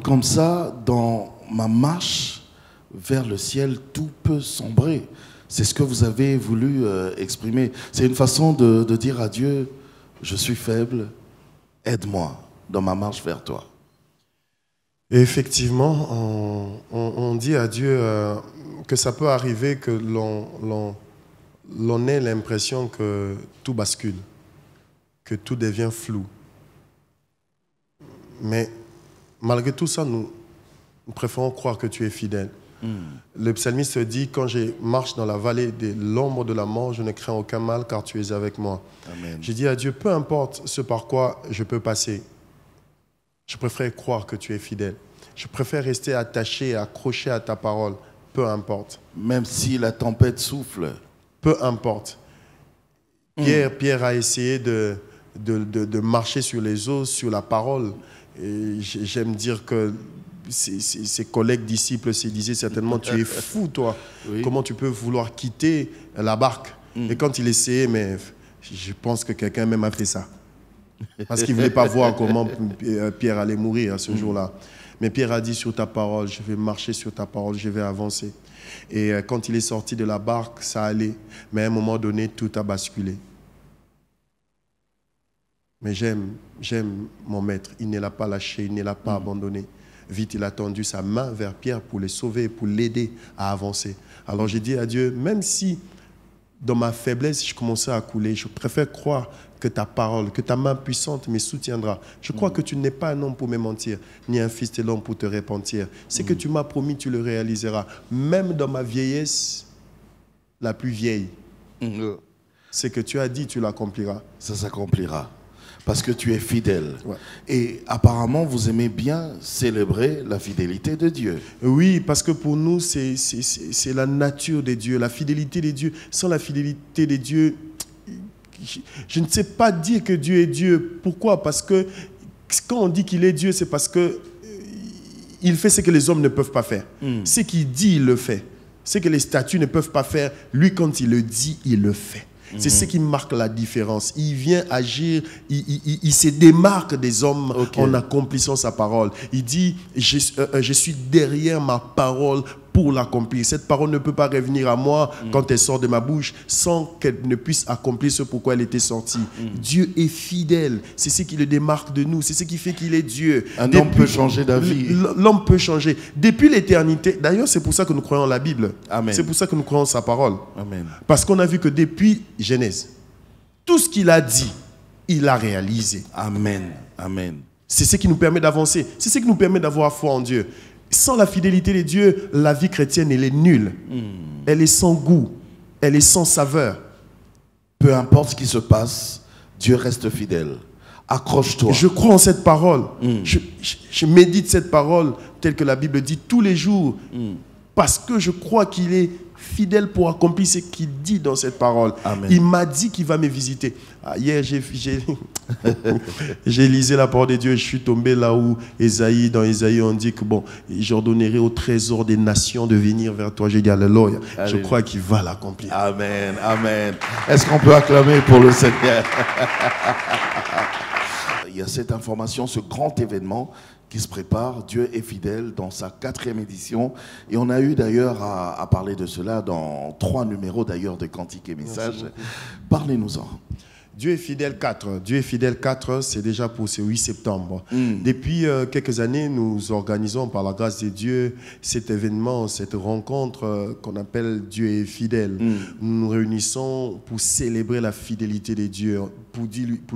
Comme ça, dans ma marche vers le ciel, tout peut sombrer. C'est ce que vous avez voulu exprimer. C'est une façon de dire à Dieu, je suis faible, aide-moi dans ma marche vers toi. Et effectivement, on dit à Dieu que ça peut arriver que l'on ait l'impression que tout bascule, que tout devient flou. Mais malgré tout ça, nous préférons croire que tu es fidèle. Le psalmiste dit, quand je marche dans la vallée de l'ombre de la mort, je ne crains aucun mal car tu es avec moi. Amen. J'ai dit à Dieu, peu importe ce par quoi je peux passer, je préfère croire que tu es fidèle. Je préfère rester attaché, accroché à ta parole, peu importe. Même si la tempête souffle. Peu importe. Pierre a essayé de marcher sur les eaux, sur la parole. Et j'aime dire que ses collègues disciples se disaient certainement, tu es fou toi, oui. Comment tu peux vouloir quitter la barque? Et quand il essayait, mais je pense que quelqu'un même a fait ça. Parce qu'il ne voulait pas voir comment Pierre allait mourir à ce jour-là. Mais Pierre a dit, sur ta parole, je vais marcher sur ta parole, je vais avancer. Et quand il est sorti de la barque, ça allait. Mais à un moment donné, tout a basculé. Mais j'aime mon maître. Il ne l'a pas lâché, il ne l'a pas abandonné. Vite, il a tendu sa main vers Pierre pour le sauver, pour l'aider à avancer. Alors j'ai dit à Dieu, même si dans ma faiblesse, je commençais à couler, je préfère croire que ta parole, que ta main puissante me soutiendra. Je crois que tu n'es pas un homme pour me mentir, ni un fils de l'homme pour te repentir. Ce que tu m'as promis, tu le réaliseras. Même dans ma vieillesse, la plus vieille, ce que tu as dit, tu l'accompliras. Ça s'accomplira. Parce que tu es fidèle. Ouais. Et apparemment, vous aimez bien célébrer la fidélité de Dieu. Oui, parce que pour nous, c'est la nature de Dieu, la fidélité de Dieu. Sans la fidélité de Dieu, je ne sais pas dire que Dieu est Dieu. Pourquoi? Parce que quand on dit qu'il est Dieu, c'est parce que il fait ce que les hommes ne peuvent pas faire. Ce qu'il dit, il le fait. Ce que les statues ne peuvent pas faire, lui, quand il le dit, il le fait. C'est ce qui marque la différence. Il vient agir, il se démarque des hommes en accomplissant sa parole. Il dit, je suis derrière ma parole pour l'accomplir. Cette parole ne peut pas revenir à moi quand elle sort de ma bouche sans qu'elle ne puisse accomplir ce pourquoi elle était sortie. Dieu est fidèle. C'est ce qui le démarque de nous. C'est ce qui fait qu'il est Dieu. Un homme peut changer d'avis. L'homme peut changer. Depuis l'éternité, d'ailleurs, c'est pour ça que nous croyons en la Bible. Amen. C'est pour ça que nous croyons en sa parole. Amen. Parce qu'on a vu que depuis Genèse, tout ce qu'il a dit, il a réalisé. Amen. Amen. C'est ce qui nous permet d'avancer. C'est ce qui nous permet d'avoir foi en Dieu. Sans la fidélité de Dieu, la vie chrétienne, elle est nulle. Elle est sans goût. Elle est sans saveur. Peu importe ce qui se passe, Dieu reste fidèle. Accroche-toi. Je crois en cette parole. Je médite cette parole telle que la Bible dit tous les jours. Parce que je crois qu'il est fidèle pour accomplir ce qu'il dit dans cette parole. Amen. Il m'a dit qu'il va me visiter. Hier, j'ai lisé la parole de Dieu et je suis tombé là où dans Ésaïe, on dit que bon, j'ordonnerai au trésor des nations de venir vers toi. J'ai dit alléluia. Je crois qu'il va l'accomplir. Amen. Amen. Est-ce qu'on peut acclamer pour le Seigneur? Il y a cette information, ce grand événement qui se prépare. Dieu est fidèle dans sa 4e édition. Et on a eu d'ailleurs à parler de cela dans 3 numéros d'ailleurs de Cantiques et Messages. Parlez-nous-en. Dieu est fidèle 4. Dieu est fidèle 4, c'est déjà pour ce 8 septembre. Depuis quelques années, nous organisons par la grâce de Dieu cet événement, cette rencontre qu'on appelle Dieu est fidèle. Nous nous réunissons pour célébrer la fidélité de Dieu, pour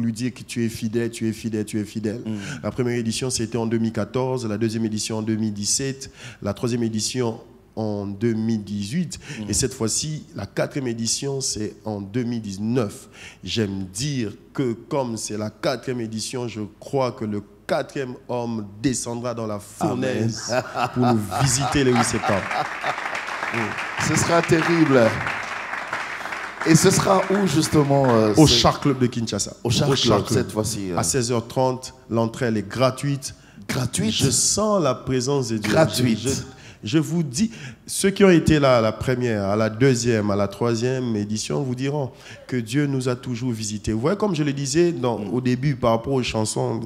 lui dire que tu es fidèle, tu es fidèle, tu es fidèle. La première édition, c'était en 2014, la deuxième édition en 2017, la troisième édition en 2018 et cette fois-ci la 4e édition c'est en 2019. J'aime dire que comme c'est la 4e édition, je crois que le 4e homme descendra dans la fournaise pour nous visiter le 8 septembre. Ce sera terrible. Et ce sera où justement au Char Club de Kinshasa. Au Char Club cette fois-ci. À 16h30, l'entrée elle est gratuite. Gratuite. Je sens la présence de Dieu. Gratuite. Je vous dis, ceux qui ont été là à la première, à la deuxième, à la 3e édition vous diront que Dieu nous a toujours visités. Vous voyez, comme je le disais au début par rapport aux chansons,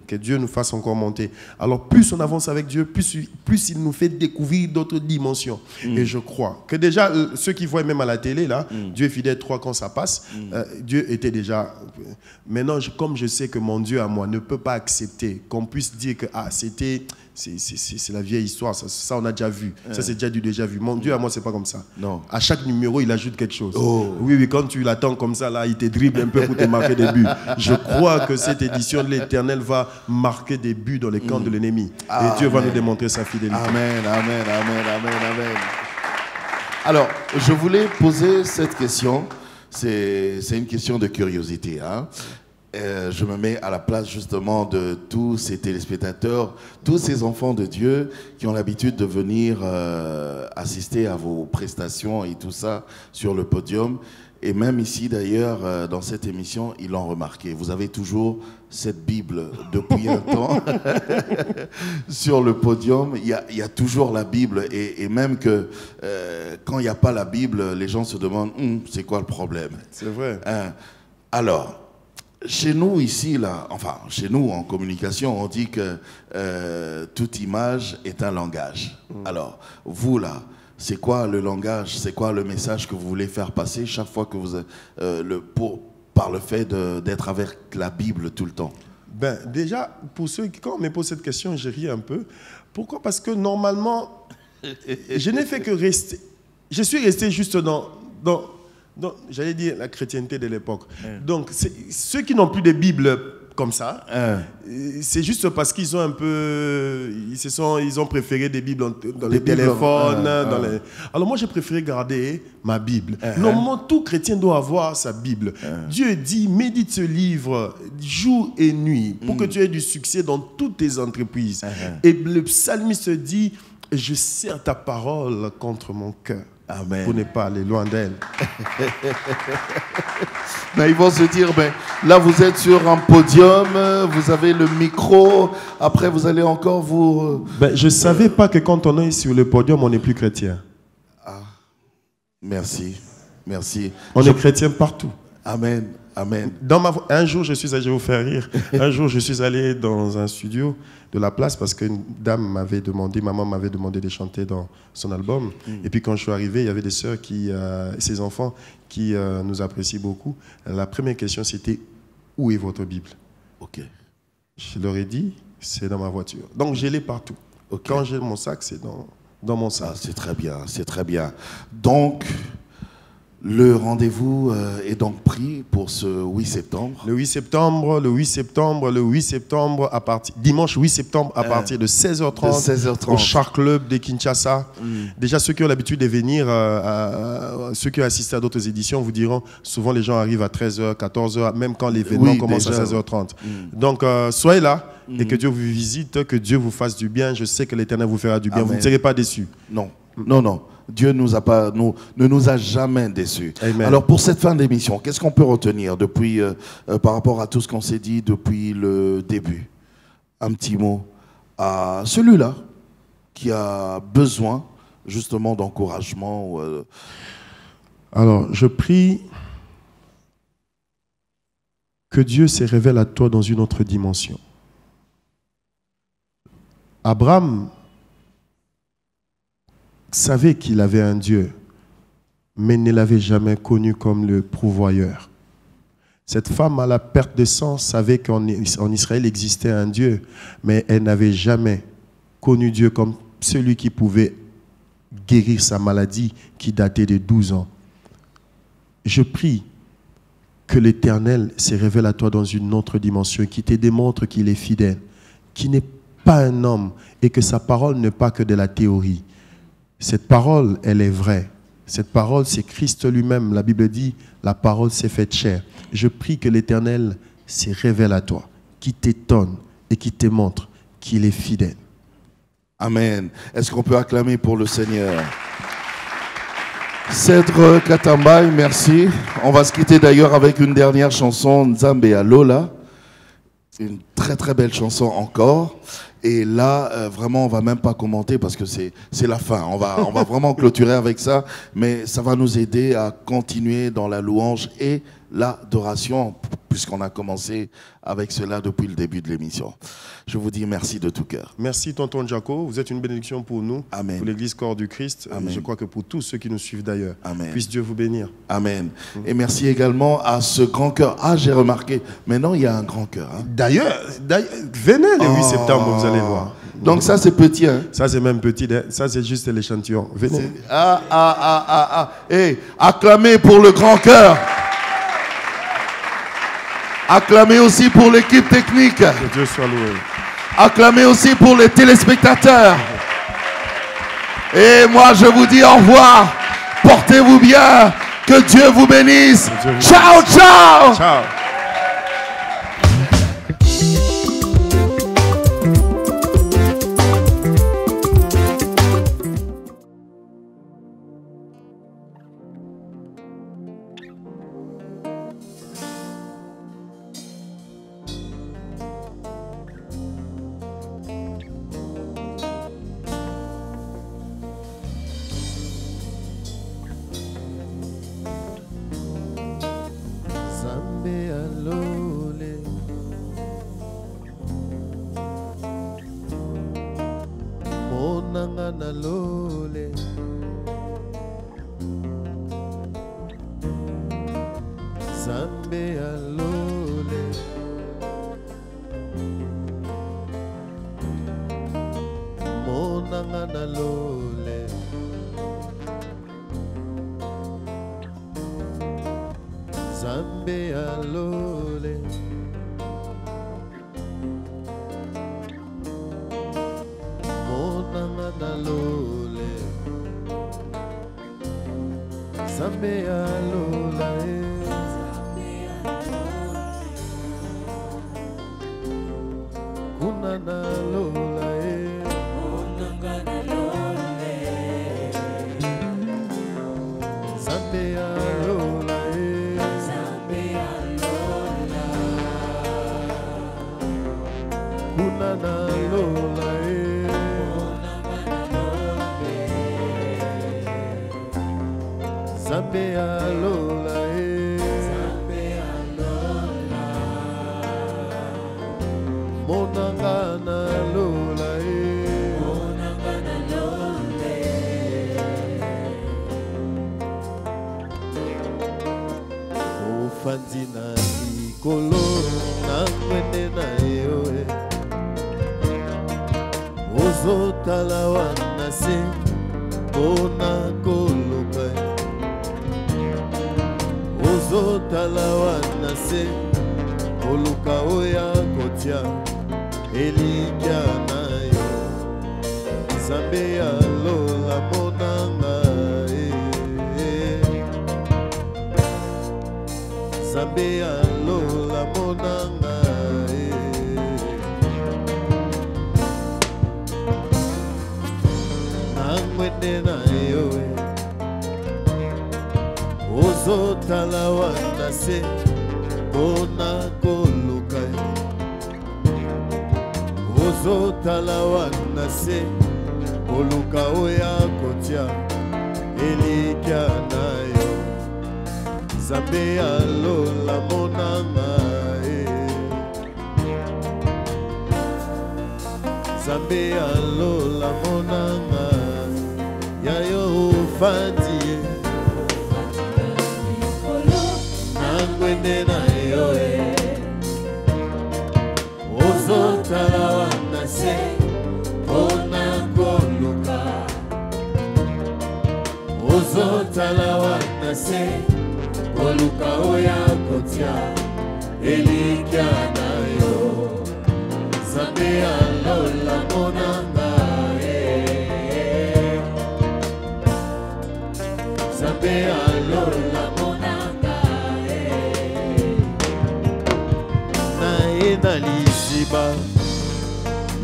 que Dieu nous fasse encore monter. Alors plus on avance avec Dieu, plus il nous fait découvrir d'autres dimensions. Et je crois que déjà, ceux qui voient même à la télé, là, Dieu est fidèle 3 quand ça passe, Dieu était déjà... Maintenant, comme je sais que mon Dieu à moi ne peut pas accepter qu'on puisse dire que c'est la vieille histoire, ça on a déjà vu, ça c'est déjà vu. Mon Dieu à moi c'est pas comme ça. Non. À chaque numéro il ajoute quelque chose. Oh. Oui, quand tu l'attends comme ça là, il te dribble un peu pour te marquer des buts. Je crois que cette édition de l'Éternel va marquer des buts dans les camps de l'ennemi. Et Dieu va nous démontrer sa fidélité. Amen, amen, amen, amen, amen. Alors, je voulais poser cette question. C'est une question de curiosité. Je me mets à la place justement de tous ces téléspectateurs, tous ces enfants de Dieu qui ont l'habitude de venir assister à vos prestations et tout ça sur le podium. Et même ici d'ailleurs, dans cette émission, ils l'ont remarqué. Vous avez toujours cette Bible depuis un temps sur le podium. Il y a toujours la Bible et même que quand il n'y a pas la Bible, les gens se demandent c'est quoi le problème? C'est vrai. Alors, chez nous ici, là, enfin chez nous en communication, on dit que toute image est un langage. Alors, vous là, c'est quoi le langage? C'est quoi le message que vous voulez faire passer chaque fois que vous par le fait d'être avec la Bible tout le temps? Ben, déjà, pour ceux qui, quand on me pose cette question, je ris un peu. Pourquoi? Parce que normalement, je n'ai fait que rester. Je suis resté juste dans j'allais dire, la chrétienté de l'époque. Donc, ceux qui n'ont plus de Bible comme ça, c'est juste parce qu'ils ont un peu, ils ont préféré des Bibles dans les téléphones. Alors moi, j'ai préféré garder ma Bible. Normalement, tout chrétien doit avoir sa Bible. Dieu dit, médite ce livre jour et nuit pour que tu aies du succès dans toutes tes entreprises. Et le psalmiste dit, je serre ta parole contre mon cœur. Amen. Pour ne pas aller loin d'elle. Ben, ils vont se dire, ben, là vous êtes sur un podium, vous avez le micro, après vous allez encore vous... Ben, je ne savais pas que quand on est sur le podium, on n'est plus chrétien. Ah, merci, merci. On est chrétien partout. Amen, amen. Un jour, je vais vous faire rire, un jour je suis allé dans un studio de la place parce qu'une dame maman m'avait demandé de chanter dans son album. Et puis quand je suis arrivé, il y avait des sœurs ses enfants qui nous apprécient beaucoup. La première question c'était, où est votre Bible? Ok. Je leur ai dit, c'est dans ma voiture. Donc je l'ai partout. Okay. Quand j'ai mon sac, c'est dans mon sac. Ah, c'est très bien, c'est très bien. Donc, le rendez-vous est donc pris pour ce 8 septembre. Le 8 septembre, dimanche 8 septembre à partir de 16h30 au Char Club de Kinshasa. Déjà, ceux qui ont l'habitude de venir, ceux qui ont assisté à d'autres éditions vous diront, souvent les gens arrivent à 13h, 14h, même quand l'événement commence à 16h30. Donc, soyez là et que Dieu vous visite, que Dieu vous fasse du bien. Je sais que l'Éternel vous fera du bien. Amen. Vous ne serez pas déçus. Non, non, non. Dieu ne nous a jamais déçus. Amen. Alors pour cette fin d'émission, qu'est-ce qu'on peut retenir depuis, par rapport à tout ce qu'on s'est dit depuis le début? Un petit mot à celui-là qui a besoin justement d'encouragement. Alors je prie que Dieu se révèle à toi dans une autre dimension. Abraham savait qu'il avait un Dieu, mais ne l'avait jamais connu comme le pourvoyeur. Cette femme à la perte de sang savait qu'en Israël existait un Dieu, mais elle n'avait jamais connu Dieu comme celui qui pouvait guérir sa maladie qui datait de 12 ans. Je prie que l'Éternel se révèle à toi dans une autre dimension, qui te démontre qu'il est fidèle, qu'il n'est pas un homme et que sa parole n'est pas que de la théorie. Cette parole, elle est vraie. Cette parole, c'est Christ lui-même. La Bible dit, la parole s'est faite chair. Je prie que l'Éternel se révèle à toi, qui t'étonne et qui te montre qu'il est fidèle. Amen. Est-ce qu'on peut acclamer pour le Seigneur? Cèdre Katambaï, merci. On va se quitter d'ailleurs avec une dernière chanson, Nzambe à Lola. Une très très belle chanson encore. Et là, vraiment, on va même pas commenter parce que c'est la fin. On va vraiment clôturer avec ça. Mais ça va nous aider à continuer dans la louange et l'adoration, puisqu'on a commencé avec cela depuis le début de l'émission. Je vous dis merci de tout cœur. Merci, tonton Jaco. Vous êtes une bénédiction pour nous, Amen. Pour l'Église Corps du Christ. Amen. Je crois que pour tous ceux qui nous suivent d'ailleurs. Amen. Puisse Dieu vous bénir. Amen. Et merci également à ce grand cœur. Ah, j'ai remarqué. Maintenant, il y a un grand cœur. Hein. D'ailleurs, venez le 8 septembre, vous allez voir. Donc ça, c'est petit. Hein? Ça, c'est même petit. Ça, c'est juste l'échantillon. Venez. Hey, acclamez pour le grand cœur. Acclamez aussi pour l'équipe technique. Que Dieu soit loué. Acclamez aussi pour les téléspectateurs. Et moi, je vous dis au revoir. Portez-vous bien. Que Dieu vous bénisse. Ciao, ciao. Ciao. Zambe alole monanga na lole Zambe alole monanga na lole Zambe alola kuna na lola Zambe alola kuna na lola Zambe alola monanga na lola ofandi na likolo na ngwende na yo ozotala wana se mpona koluka ozotala wana se koluka oya kotia elikya na yo Zambe alola monanga Zambe alola monanga nangwende na yo ozotala wana se mpona koluka ozotala wana se koluka oya kotia elikya na yo Zambe alola monanga Zambe alola monanga ya yo ofandi nangwende na yo ozotala wana se mpona koluka ozotala wana se koluka oya kotia elikya na yo Zambe alola monanga Zambe alola monanga naye na liziba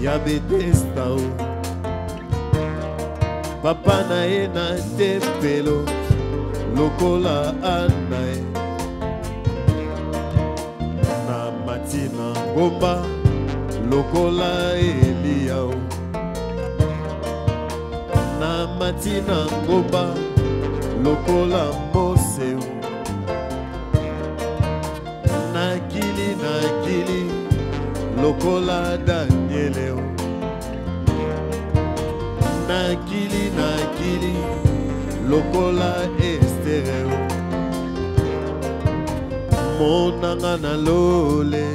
ya Betesda papa naye na tempelo lokola anae na matina ngomba lokola Eliao na matina ngomba lokola Mose na kili lokola Danieleo na kili lokola Estereo monanga na lole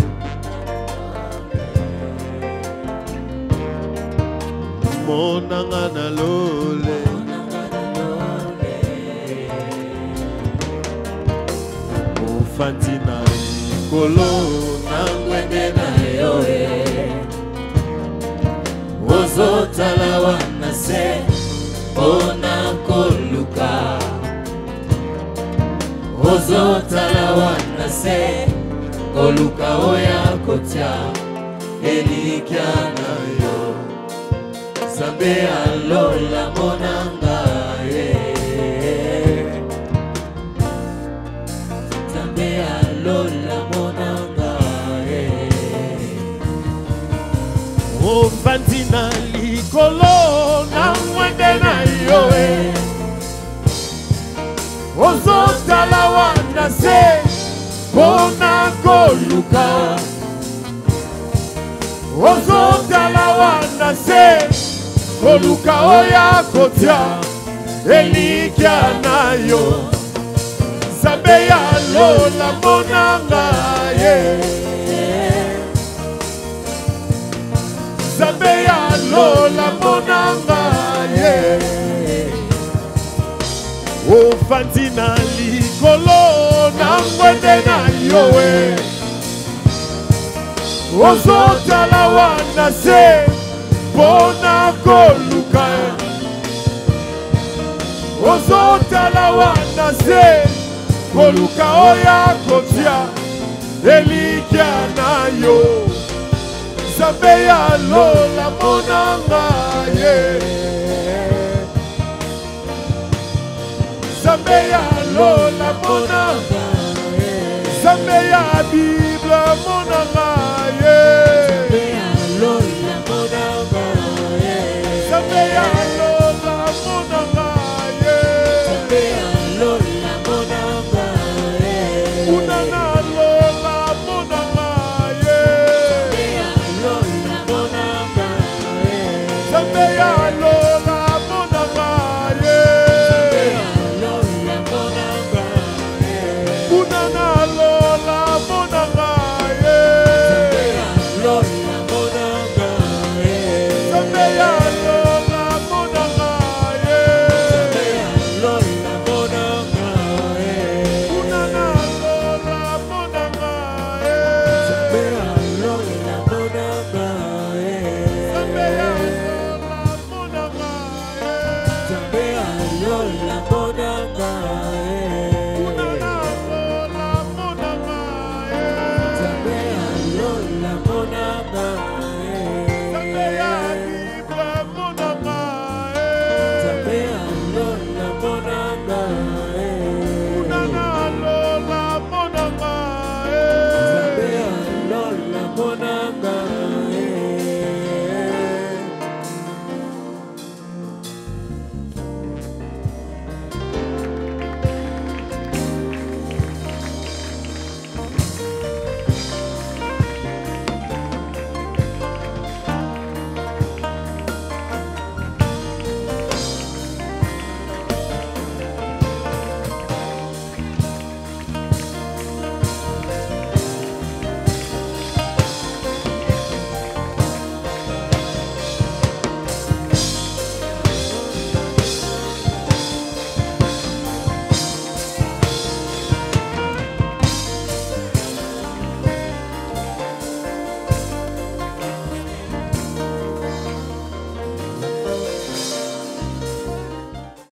monanga na lole ofandi na likolo na ngwende na yo ozotala wana se mpona koluka ozotala wana se koluka oya kotia elikya na yo Zambe alola monanga Zambe alola monanga ofandi na likolo na ngwende na yo ozotala wana se mpona koluka ozotala wana se koluka oya kotia elikya na yo Zambe Nzambe ya lola monanga ye Nzambe ya lola monanga ye Ofandi na likolo na ngwende na yowe Ozotala wana se Bona koluka Ozotala wana se Koluka oya kotia Elikia na yo Nzambe ya lola monanga ye Nzambe ya lola monanga Nzambe ya Bible monanga